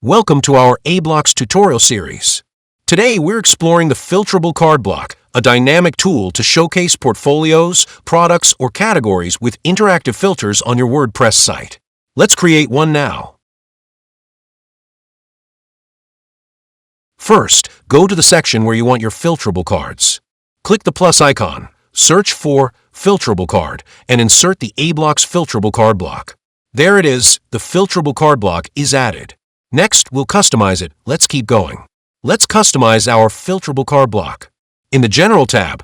Welcome to our aBlocks tutorial series. Today we're exploring the Filterable Card Block, a dynamic tool to showcase portfolios, products, or categories with interactive filters on your WordPress site. Let's create one now. First, go to the section where you want your filterable cards. Click the plus icon, search for Filterable Card, and insert the aBlocks Filterable Card Block. There it is, the Filterable Card Block is added. Next, we'll customize it. Let's keep going. Let's customize our Filterable Card Block. In the General tab,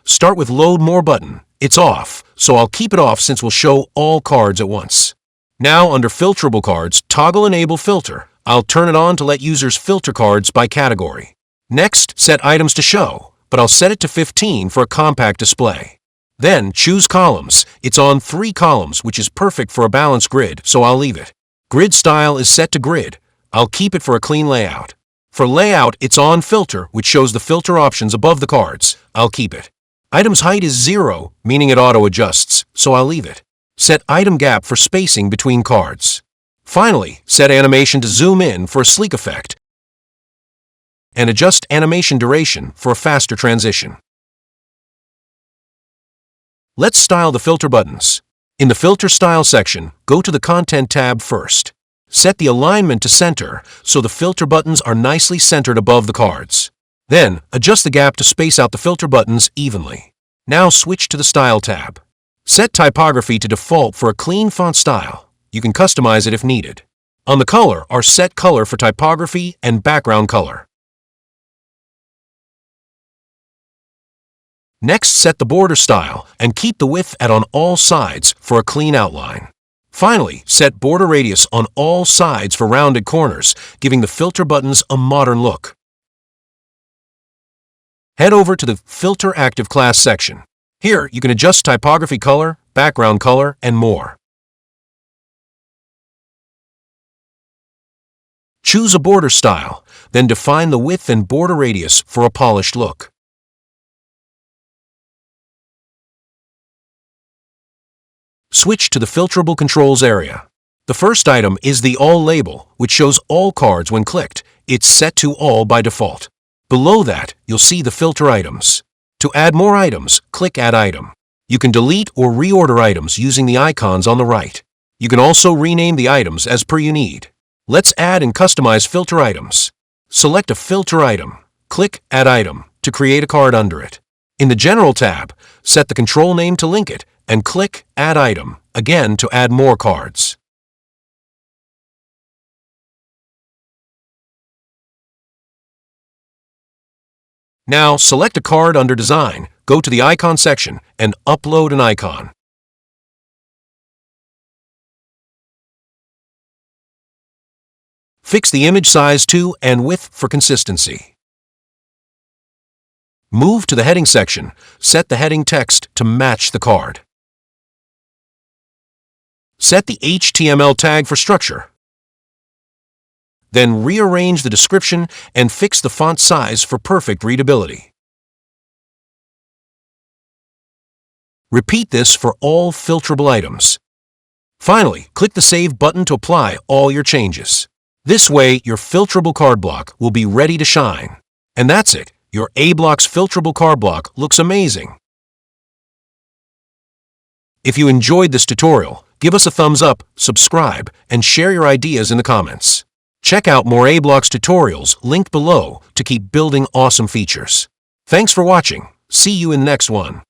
start with Load More button. It's off, so I'll keep it off since we'll show all cards at once. Now, under Filterable Cards, toggle Enable Filter. I'll turn it on to let users filter cards by category. Next, set Items to Show, but I'll set it to 15 for a compact display. Then, choose Columns. It's on 3 columns, which is perfect for a balanced grid, so I'll leave it. Grid style is set to grid. I'll keep it for a clean layout. For layout, it's on filter, which shows the filter options above the cards. I'll keep it. Items height is 0, meaning it auto-adjusts, so I'll leave it. Set item gap for spacing between cards. Finally, set animation to zoom in for a sleek effect, and adjust animation duration for a faster transition. Let's style the filter buttons. In the Filter Style section, go to the Content tab first. Set the alignment to center so the filter buttons are nicely centered above the cards. Then, adjust the gap to space out the filter buttons evenly. Now switch to the Style tab. Set typography to default for a clean font style. You can customize it if needed. On the color are set color for typography and background color. Next, set the border style and keep the width on all sides for a clean outline. Finally, set border radius on all sides for rounded corners, giving the filter buttons a modern look. Head over to the Filter Active Class section. Here, you can adjust typography color, background color, and more. Choose a border style, then define the width and border radius for a polished look. Switch to the Filterable Controls area. The first item is the All label, which shows all cards when clicked. It's set to All by default. Below that, you'll see the filter items. To add more items, click Add Item. You can delete or reorder items using the icons on the right. You can also rename the items as per you need. Let's add and customize filter items. Select a filter item. Click Add Item to create a card under it. In the General tab, set the control name to link it, and click Add Item, again to add more cards. Now, select a card under Design, go to the Icon section, and upload an icon. Fix the image size to and width for consistency. Move to the Heading section, set the heading text to match the card. Set the HTML tag for structure. Then rearrange the description and fix the font size for perfect readability. Repeat this for all filterable items. Finally, click the Save button to apply all your changes. This way, your filterable card block will be ready to shine. And that's it. Your aBlocks Filterable Card Block looks amazing. If you enjoyed this tutorial, give us a thumbs up, subscribe, and share your ideas in the comments. Check out more aBlocks tutorials linked below to keep building awesome features. Thanks for watching. See you in the next one.